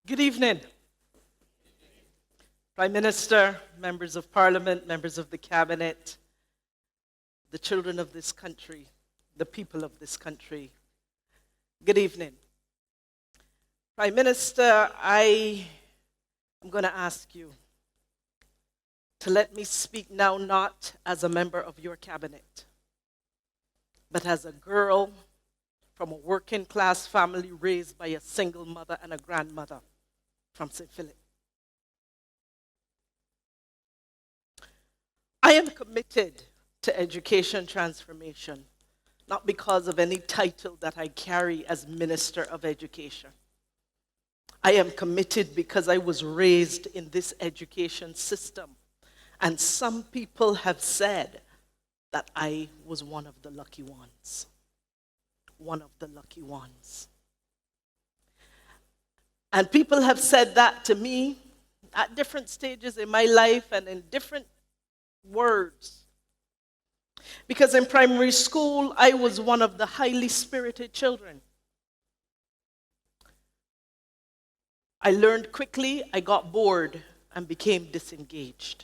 Good evening, Prime Minister, members of Parliament, members of the Cabinet, the children of this country, the people of this country. Good evening. Prime Minister, I am going to ask you to let me speak now not as a member of your cabinet, but as a girl from a working class family raised by a single mother and a grandmother from St. Philip. I am committed to education transformation, not because of any title that I carry as Minister of Education. I am committed because I was raised in this education system, and some people have said that I was one of the lucky ones. One of the lucky ones. And people have said that to me at different stages in my life and in different words. Because in primary school, I was one of the highly spirited children. I learned quickly, I got bored, and became disengaged.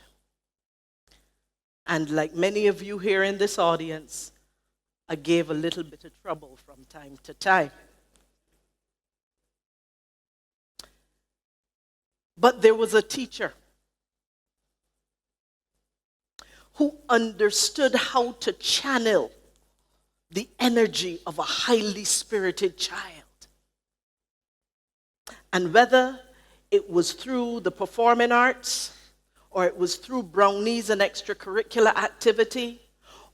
And like many of you here in this audience, I gave a little bit of trouble from time to time. But there was a teacher who understood how to channel the energy of a highly spirited child. And whether it was through the performing arts, or it was through brownies and extracurricular activity,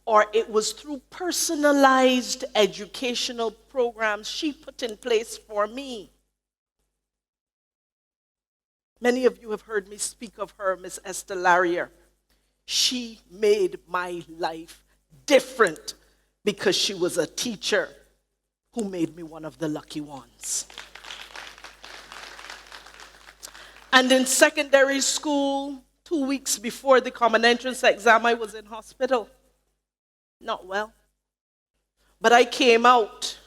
or it was through personalized educational programs she put in place for me. Many of you have heard me speak of her, Miss Esther Larrier. She made my life different because she was a teacher who made me one of the lucky ones. And in secondary school, 2 weeks before the common entrance exam, I was in hospital. Not well. But I came out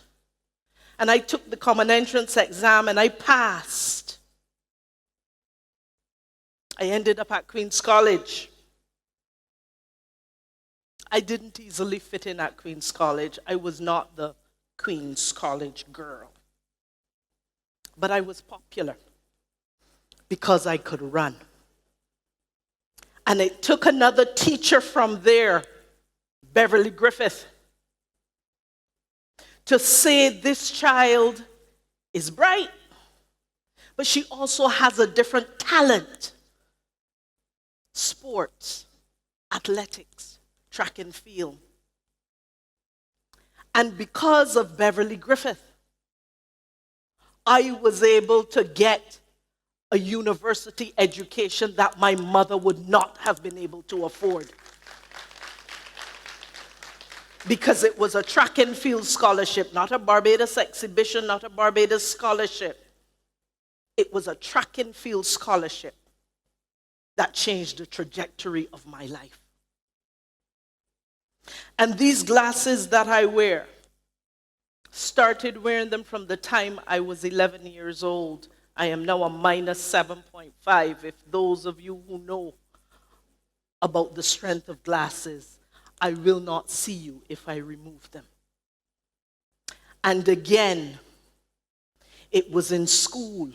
and I took the common entrance exam and I passed. I ended up at Queen's College. I didn't easily fit in at Queen's College. I was not the Queen's College girl. But I was popular because I could run. And it took another teacher from there, Beverly Griffith, to say this child is bright, but she also has a different talent. Sports, athletics, track and field. And because of Beverly Griffith, I was able to get a university education that my mother would not have been able to afford. Because it was a track and field scholarship, not a Barbados exhibition, not a Barbados scholarship. It was a track and field scholarship that changed the trajectory of my life. And these glasses that I wear, started wearing them from the time I was 11 years old. I am now a minus 7.5. If those of you who know about the strength of glasses, I will not see you if I remove them. And again, it was in school.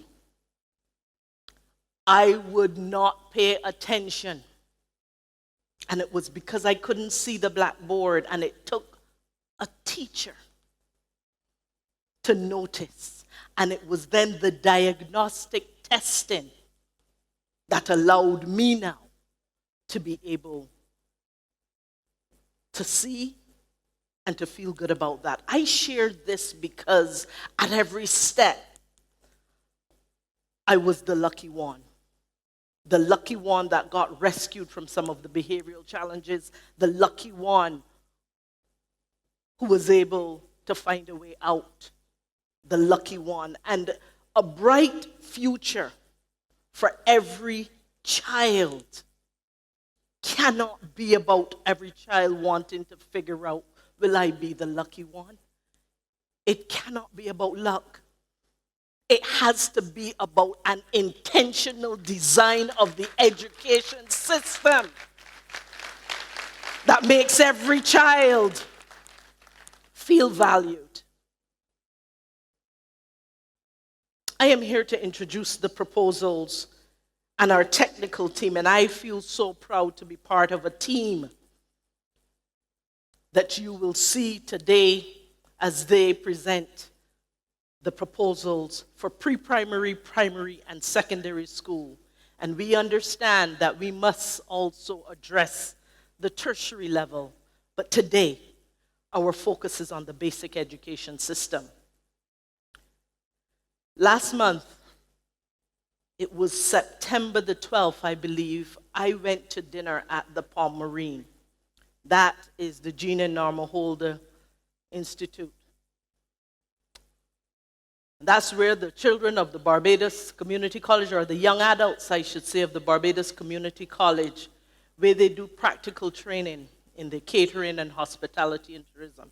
I would not pay attention. And it was because I couldn't see the blackboard, and it took a teacher to notice. And it was then the diagnostic testing that allowed me now to be able to see and to feel good about that. I share this because at every step, I was the lucky one. The lucky one that got rescued from some of the behavioral challenges. The lucky one who was able to find a way out. The lucky one. And a bright future for every child cannot be about every child wanting to figure out, will I be the lucky one? It cannot be about luck. It has to be about an intentional design of the education system that makes every child feel valued. I am here to introduce the proposals and our technical team, and I feel so proud to be part of a team that you will see today as they present the proposals for pre-primary, primary, and secondary school. And we understand that we must also address the tertiary level, but today our focus is on the basic education system. Last month, it was September the 12th, I believe, I went to dinner at the Palm Marine. That is the Gina Norma Holder Institute. That's where the children of the Barbados Community College, or the young adults, I should say, of the Barbados Community College, where they do practical training in the catering and hospitality and tourism.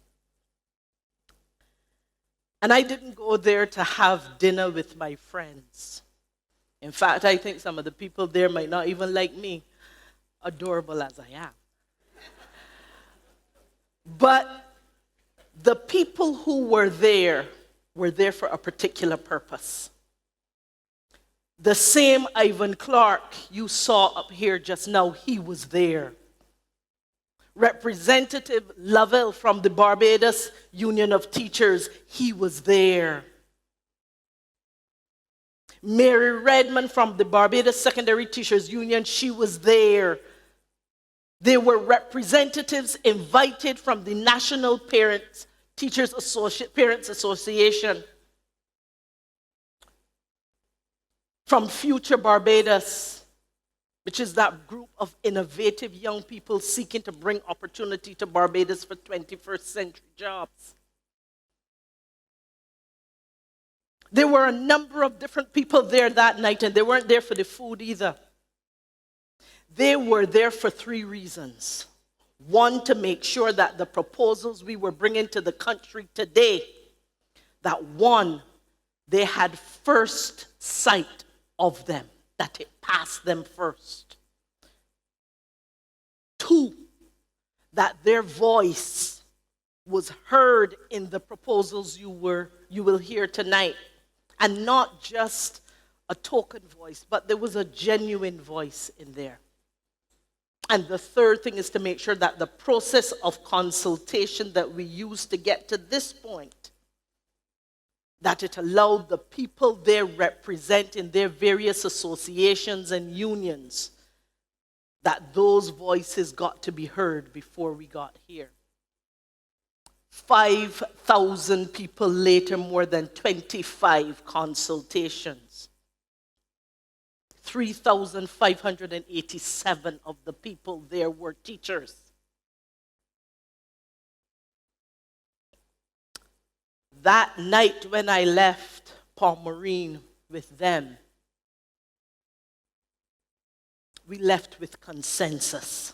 And I didn't go there to have dinner with my friends. In fact, I think some of the people there might not even like me, adorable as I am. But the people who were there for a particular purpose. The same Ivan Clark you saw up here just now, he was there. Representative Lovell from the Barbados Union of Teachers, he was there. Mary Redmond from the Barbados Secondary Teachers Union, she was there. There were representatives invited from the National Parents Association, from Future Barbados, which is that group of innovative young people seeking to bring opportunity to Barbados for 21st century jobs. There were a number of different people there that night, and they weren't there for the food either. They were there for 3 reasons. One, to make sure that the proposals we were bringing to the country today, that one, they had first sight of them, that it passed them first. 2, that their voice was heard in the proposals you will hear tonight. And not just a token voice, but there was a genuine voice in there. And the third thing is to make sure that the process of consultation that we used to get to this point, that it allowed the people there representing their various associations and unions, that those voices got to be heard before we got here. 5,000 people later, more than 25 consultations. 3,587 of the people there were teachers. That night when I left Palm Marine with them, we left with consensus.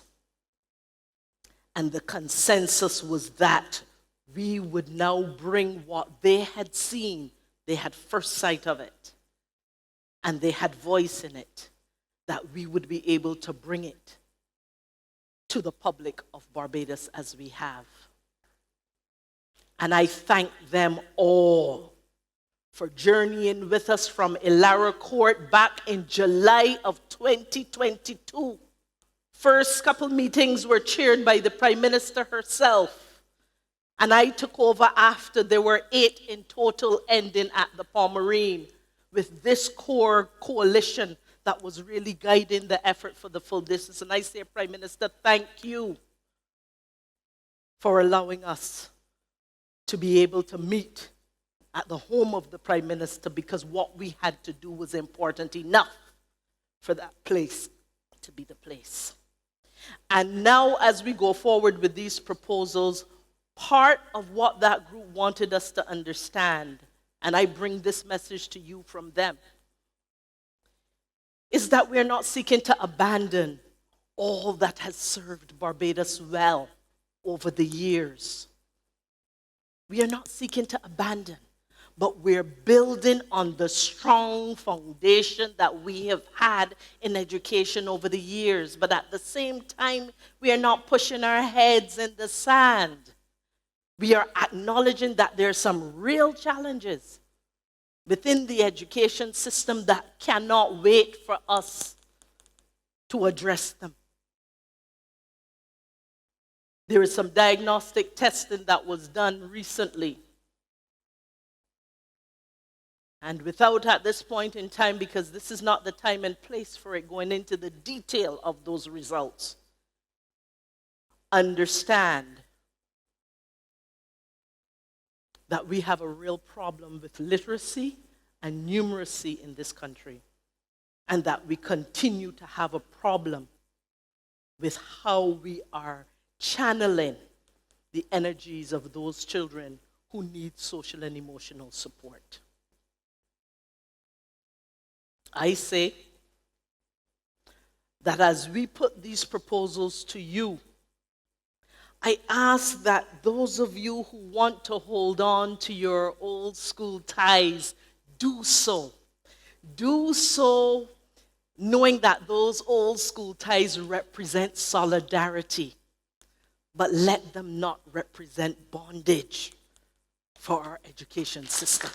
And the consensus was that we would now bring what they had seen. They had first sight of it. And they had voice in it. That we would be able to bring it to the public of Barbados as we have. And I thank them all for journeying with us from Illawarra Court back in July of 2022. First couple meetings were chaired by the Prime Minister herself. And I took over after. There were 8 in total ending at the Palm Marine, with this core coalition that was really guiding the effort for the full distance. And I say, Prime Minister, thank you for allowing us to be able to meet at the home of the Prime Minister, because what we had to do was important enough for that place to be the place. And now as we go forward with these proposals, part of what that group wanted us to understand, and I bring this message to you from them, is that we're not seeking to abandon all that has served Barbados well over the years. We are not seeking to abandon, but we're building on the strong foundation that we have had in education over the years. But at the same time, we are not pushing our heads in the sand. We are acknowledging that there are some real challenges within the education system that cannot wait for us to address them. There is some diagnostic testing that was done recently. And without, at this point in time, because this is not the time and place for it, going into the detail of those results, understand that we have a real problem with literacy and numeracy in this country, and that we continue to have a problem with how we are channeling the energies of those children who need social and emotional support. I say that as we put these proposals to you, I ask that those of you who want to hold on to your old school ties, do so. Do so knowing that those old school ties represent solidarity, but let them not represent bondage for our education system.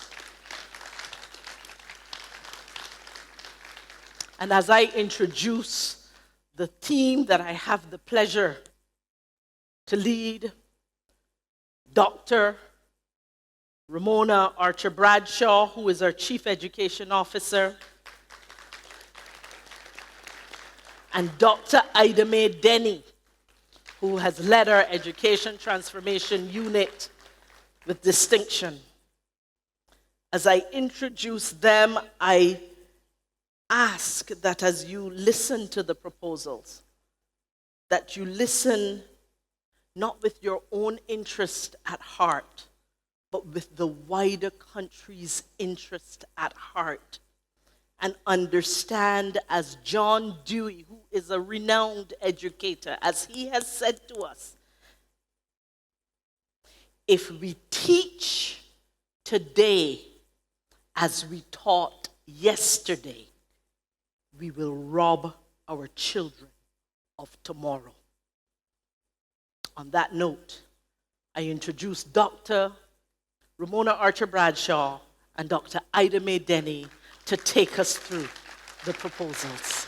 And as I introduce the team that I have the pleasure to lead, Dr. Ramona Archer Bradshaw, who is our Chief Education Officer, and Dr. Ida Mae Denny, who has led our Education Transformation Unit with distinction. As I introduce them, I ask that as you listen to the proposals, that you listen not with your own interest at heart, but with the wider country's interest at heart. And understand, as John Dewey, who is a renowned educator, as he has said to us, if we teach today as we taught yesterday, we will rob our children of tomorrow. On that note, I introduce Dr. Ramona Archer Bradshaw and Dr. Ida Mae Denny to take us through the proposals.